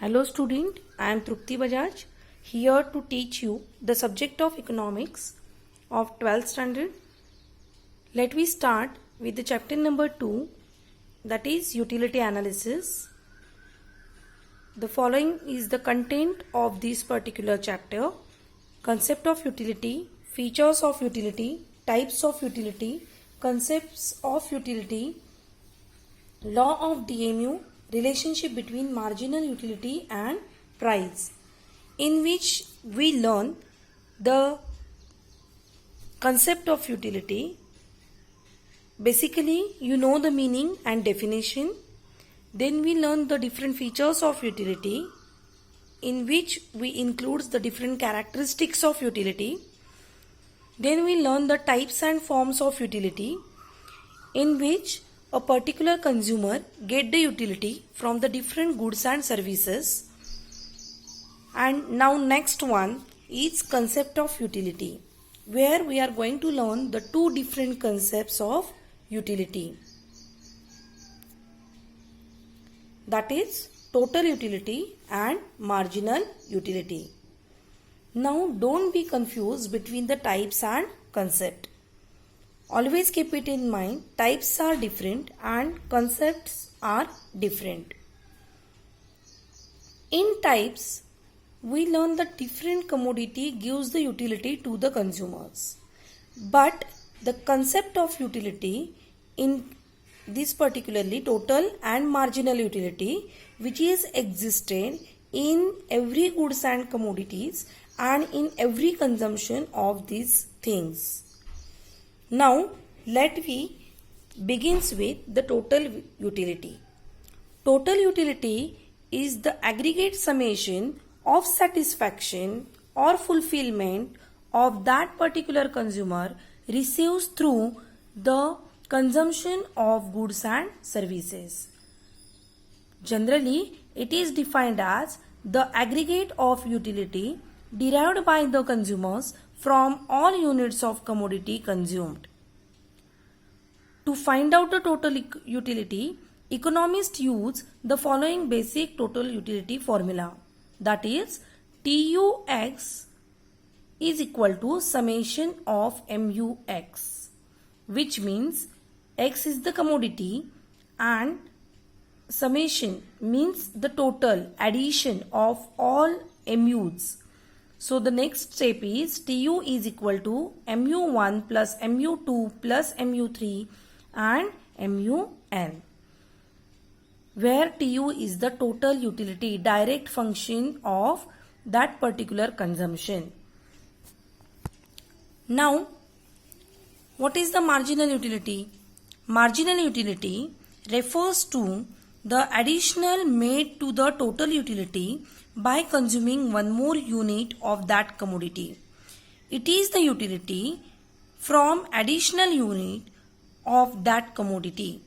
Hello student, I am Trupti Bajaj here to teach you the subject of economics of 12th standard. Let me start with the chapter number 2, that is utility analysis. The following is the content of this particular chapter: concept of utility, features of utility, types of utility, concepts of utility, law of DMU, relationship between marginal utility and price, in which we learn the concept of utility. Basically, you know the meaning and definition. Then we learn the different features of utility, in which we include the different characteristics of utility. Then we learn the types and forms of utility, in which a particular consumer get the utility from the different goods and services. And now next one is concept of utility, where we are going to learn the two different concepts of utility, that is total utility and marginal utility. Now don't be confused between the types and concept. Always keep it in mind, types are different and concepts are different. In types, we learn that different commodity gives the utility to the consumers. But the concept of utility in this particularly total and marginal utility, which is existed in every goods and commodities and in every consumption of these things. Now let me begins with the total utility. Total utility is the aggregate summation of satisfaction or fulfillment of that particular consumer receives through the consumption of goods and services. Generally, it is defined as the aggregate of utility derived by the consumers from all units of commodity consumed. To find out the total utility, economists use the following basic total utility formula, that is TUX is equal to summation of MUX, which means X is the commodity and summation means the total addition of all MUs. So the next step is TU is equal to MU1 plus MU2 plus MU3 and MUN, where TU is the total utility, direct function of that particular consumption. Now, what is the marginal utility? Marginal utility refers to the additional made to the total utility by consuming one more unit of that commodity. It is the utility from additional unit of that commodity.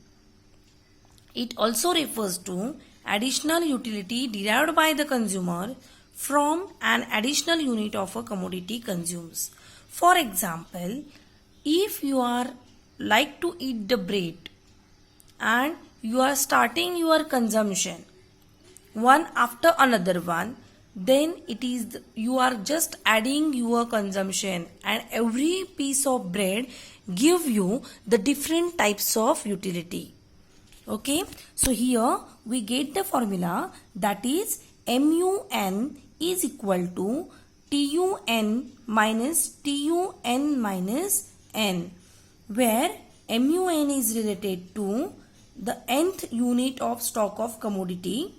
It also refers to additional utility derived by the consumer from an additional unit of a commodity consumes. For example, if you are like to eat the bread and you are starting your consumption one after another one, then it is you are just adding your consumption, and every piece of bread give you the different types of utility. Okay, so here we get the formula, that is MUN is equal to TUN minus TUN minus N, where MUN is related to the nth unit of stock of commodity.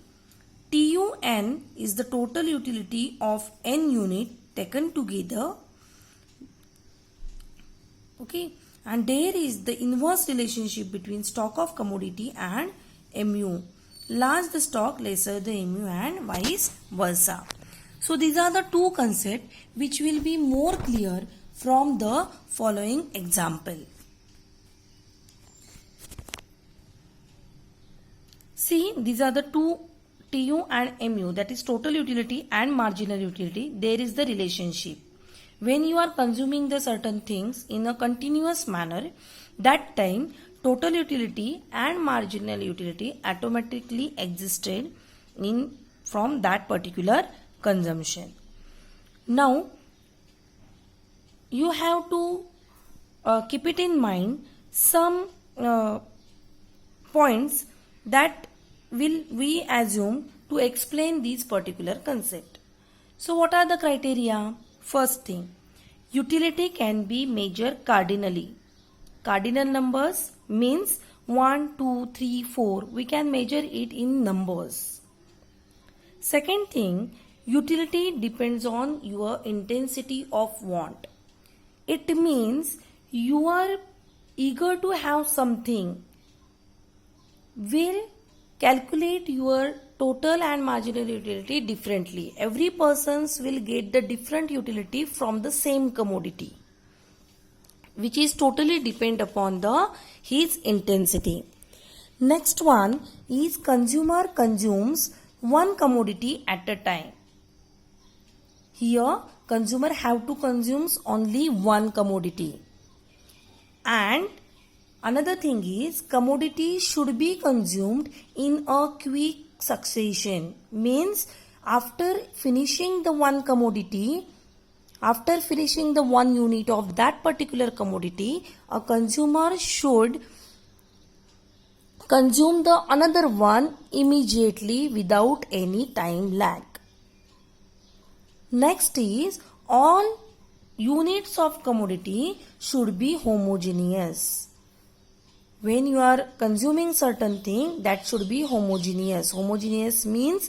TUN is the total utility of n unit taken together. Okay, and there is the inverse relationship between stock of commodity and MU. Large the stock, lesser the MU, and vice versa. So these are the two concepts which will be more clear from the following example. See, these are the two TU and MU, that is total utility and marginal utility. There is the relationship. When you are consuming the certain things in a continuous manner, that time total utility and marginal utility automatically existed in from that particular consumption. Now, you have to keep it in mind some points that will we assume to explain this particular concept. So what are the criteria? First thing, utility can be measured cardinally. Cardinal numbers means 1, 2, 3, 4. We can measure it in numbers. Second thing, utility depends on your intensity of want. It means you are eager to have something. Will calculate your total and marginal utility differently. Every person will get the different utility from the same commodity, which is totally depend upon his intensity. Next one is consumer consumes one commodity at a time. Here consumer have to consume only one commodity. And another thing is commodity should be consumed in a quick succession. Means after finishing the one commodity, after finishing the one unit of that particular commodity, a consumer should consume the another one immediately without any time lag. Next is all units of commodity should be homogeneous. When you are consuming certain thing, that should be homogeneous. Homogeneous means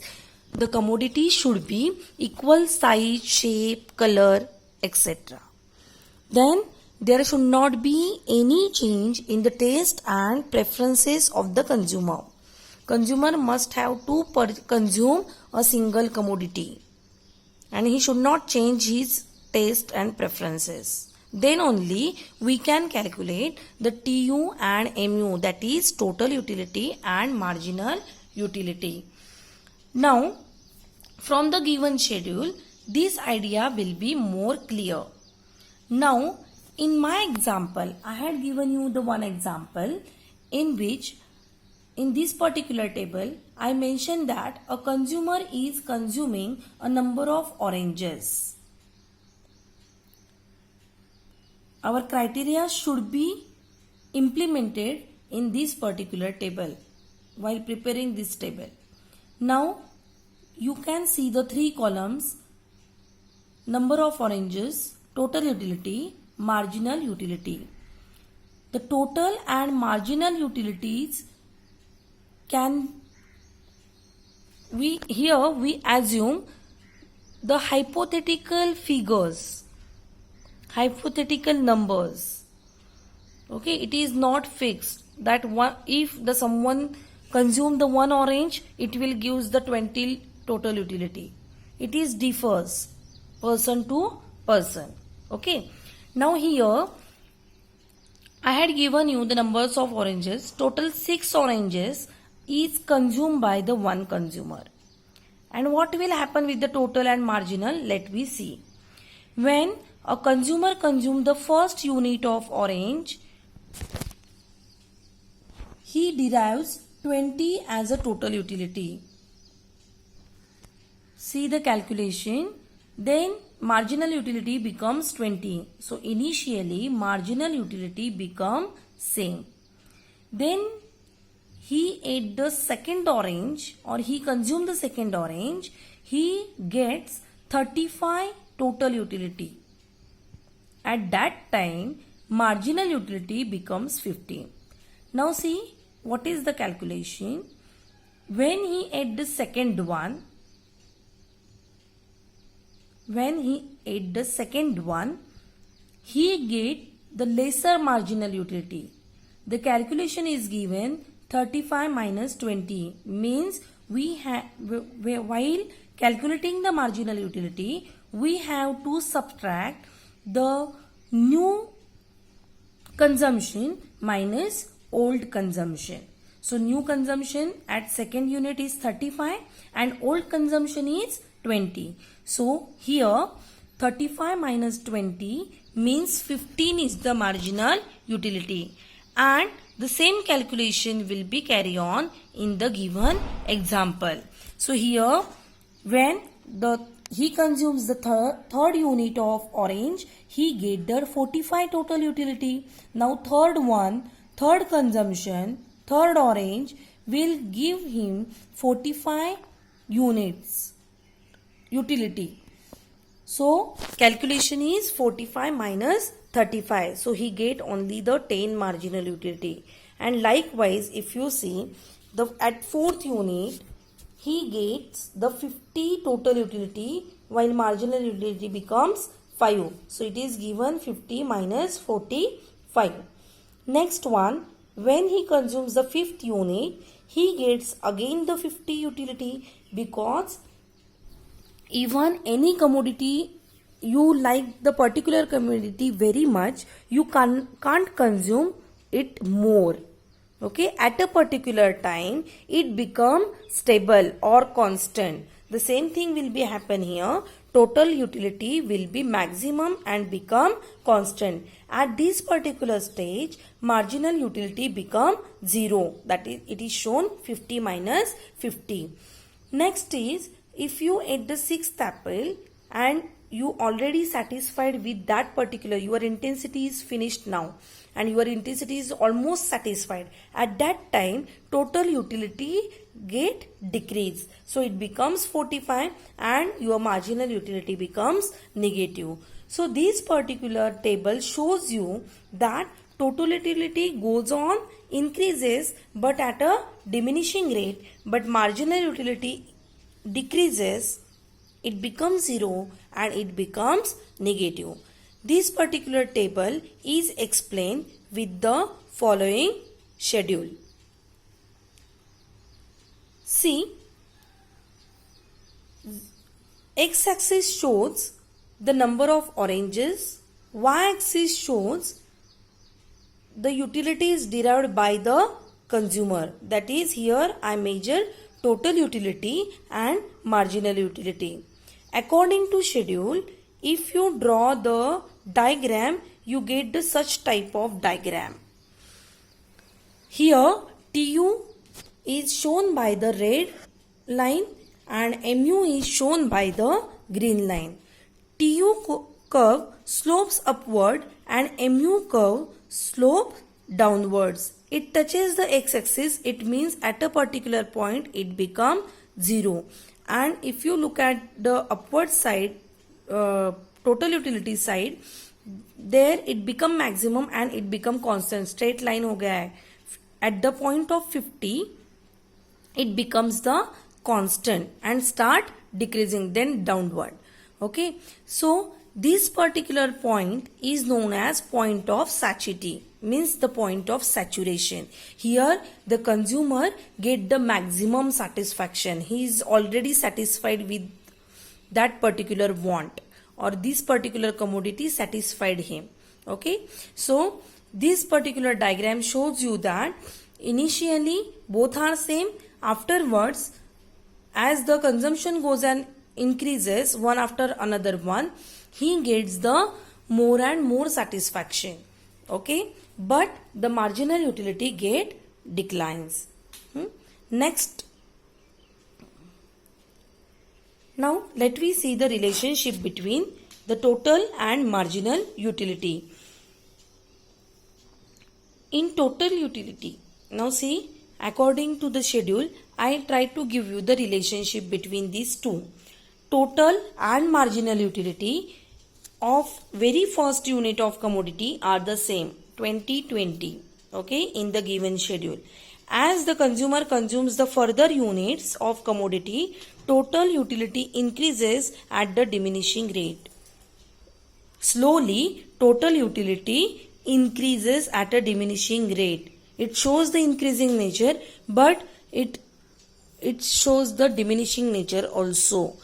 the commodity should be equal size, shape, color, etc. Then there should not be any change in the taste and preferences of the consumer. Consumer must have to consume a single commodity, and he should not change his taste and preferences. Then only we can calculate the TU and MU, that is total utility and marginal utility. Now, from the given schedule, this idea will be more clear. Now, in my example, I had given you the one example in which in this particular table, I mentioned that a consumer is consuming a number of oranges. Our criteria should be implemented in this particular table while preparing this table. Now you can see the three columns: number of oranges, total utility, marginal utility. The total and marginal utilities we assume the hypothetical figures, hypothetical numbers. Okay, it is not fixed that if someone consume the one orange, it will give the 20 total utility. It is differs person to person. Okay, now here I had given you the numbers of oranges. Total 6 oranges is consumed by the one consumer. And what will happen with the total and marginal? Let me see. When a consumer consumes the first unit of orange, he derives 20 as a total utility. See the calculation. Then marginal utility becomes 20. So initially marginal utility become same. Then he ate the second orange, or he consumed the second orange, he gets 35 total utility. At that time marginal utility becomes 15. Now see what is the calculation. When he ate the second one, he get the lesser marginal utility. The calculation is given 35 minus 20, means while calculating the marginal utility, we have to subtract the new consumption minus old consumption. So new consumption at second unit is 35 and old consumption is 20. So here 35 minus 20 means 15 is the marginal utility, and the same calculation will be carried on in the given example. So here When he consumes the third unit of orange, he get the 45 total utility. Now third consumption, third orange will give him 45 units utility. So calculation is 45 minus 35. So he get only the 10 marginal utility. And likewise, if you see at fourth unit, he gets the 50 total utility while marginal utility becomes 5. So it is given 50 minus 45. Next one, when he consumes the fifth unit, he gets again the 50 utility, because even any commodity you like the particular commodity very much, you can't consume it more. Okay, at a particular time it become stable or constant. The same thing will be happen here. Total utility will be maximum and become constant. At this particular stage, marginal utility become 0. That is, it is shown 50 minus 50. Next is, if you ate the sixth apple and you already satisfied with that particular, your intensity is finished now and your intensity is almost satisfied. At that time, total utility get decreased. So it becomes 45 and your marginal utility becomes negative. So this particular table shows you that total utility goes on, increases but at a diminishing rate, but marginal utility decreases, it becomes 0 and it becomes negative. This particular table is explained with the following schedule. See, x-axis shows the number of oranges, y-axis shows the utilities derived by the consumer. That is, here I measure total utility and marginal utility. According to schedule, if you draw the diagram, you get the such type of diagram. Here TU is shown by the red line and MU is shown by the green line. TU curve slopes upward and MU curve slopes downwards. It touches the x-axis, it means at a particular point it becomes 0. And if you look at the upward side, total utility side, there it become maximum and it become constant, straight line ho gaya hai. At the point of 50, it becomes the constant and start decreasing, then downward. Okay, so this particular point is known as point of satiety, means the point of saturation. Here the consumer get the maximum satisfaction. He is already satisfied with that particular want, or this particular commodity satisfied him. Okay, so this particular diagram shows you that initially both are same, afterwards as the consumption goes and increases one after another one, he gets the more and more satisfaction. Okay, but the marginal utility get declines. Next, now let we see the relationship between the total and marginal utility. In total utility, now see, according to the schedule, I try to give you the relationship between these two. Total and marginal utility of very first unit of commodity are the same, 2020, okay, in the given schedule. As the consumer consumes the further units of commodity, total utility increases at the diminishing rate. Slowly, total utility increases at a diminishing rate. It shows the increasing nature, but it shows the diminishing nature also.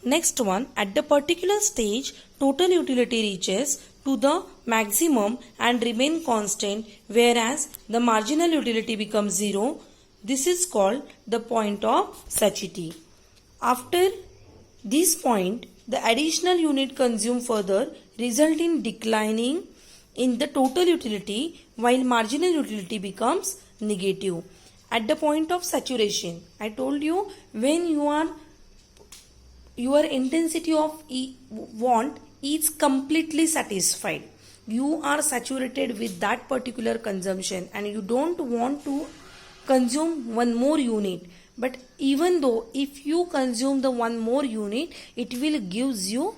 Next one, at the particular stage, total utility reaches to the maximum and remain constant, whereas the marginal utility becomes 0. This is called the point of satiety. After this point, the additional unit consumed further result in declining in the total utility, while marginal utility becomes negative. At the point of saturation, I told you, when you are your intensity of want is completely satisfied. You are saturated with that particular consumption and you don't want to consume one more unit. But even though if you consume the one more unit, it will gives you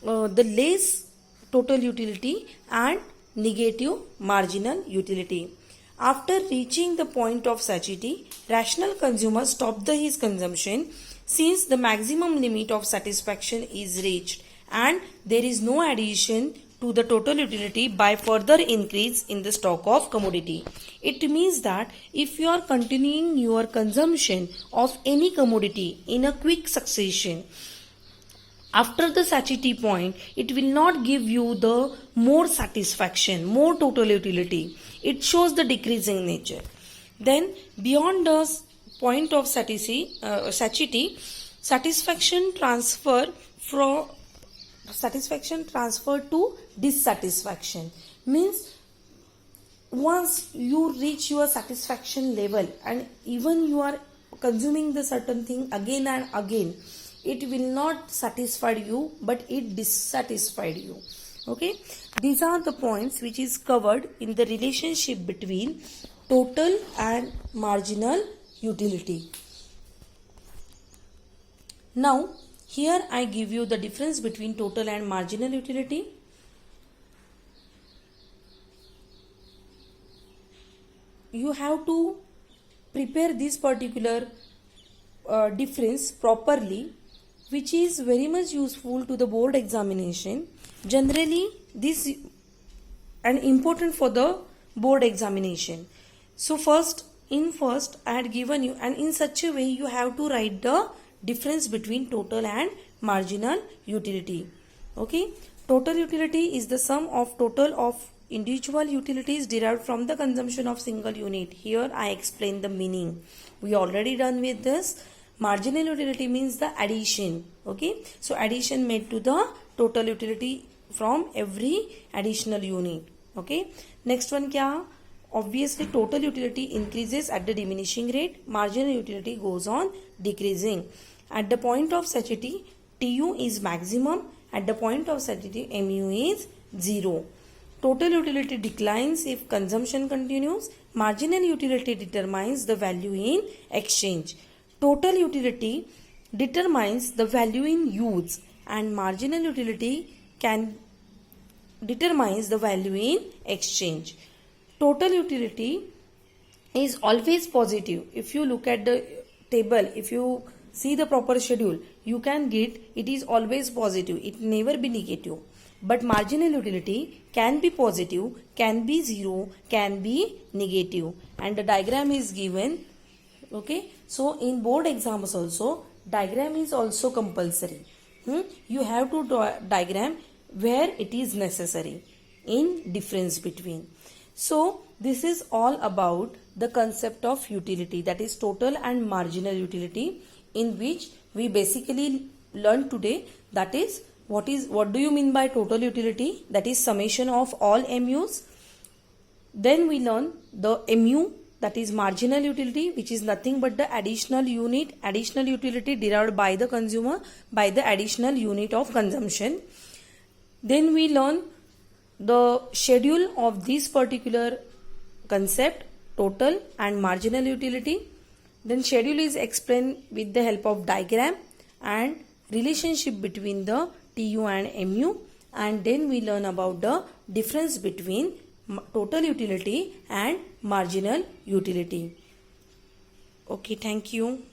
the less total utility and negative marginal utility. After reaching the point of satiety, rational consumer stopped his consumption since the maximum limit of satisfaction is reached and there is no addition to the total utility by further increase in the stock of commodity. It means that if you are continuing your consumption of any commodity in a quick succession, after the satiety point, it will not give you the more satisfaction, more total utility. It shows the decreasing nature. Then beyond the point of satiety, satisfaction transfer to dissatisfaction. Means once you reach your satisfaction level and even you are consuming the certain thing again and again, it will not satisfy you but it dissatisfied you. Okay, these are the points which is covered in the relationship between total and marginal utility. Now here I give you the difference between total and marginal utility. You have to prepare this particular difference properly, which is very much useful to the board examination. Generally, this and important for the board examination. So first I had given you, and in such a way you have to write the difference between total and marginal utility. Okay, total utility is the sum of total of individual utilities derived from the consumption of single unit. Here I explain the meaning. We already done with this. Marginal utility means the addition. Okay, so addition made to the total utility from every additional unit. Okay, next one kya? Obviously total utility increases at the diminishing rate, marginal utility goes on decreasing. At the point of satiety, TU is maximum, at the point of satiety MU is 0. Total utility declines if consumption continues. Marginal utility determines the value in exchange. Total utility determines the value in use and marginal utility determines the value in exchange. Total utility is always positive. If you look at the table, if you see the proper schedule, you can get it is always positive. It never be negative. But marginal utility can be positive, can be 0, can be negative. And the diagram is given. Okay, so in board exams also diagram is also compulsory. You have to draw diagram where it is necessary in difference between. So this is all about the concept of utility, that is total and marginal utility, in which we basically learned today. That is what do you mean by total utility? That is summation of all MUs. Then we learn the MU, that is marginal utility, which is nothing but the additional utility derived by the consumer by the additional unit of consumption. Then we learn the schedule of this particular concept, total and marginal utility. Then schedule is explained with the help of diagram and relationship between the TU and MU. And then we learn about the difference between total utility and marginal utility. Okay, thank you.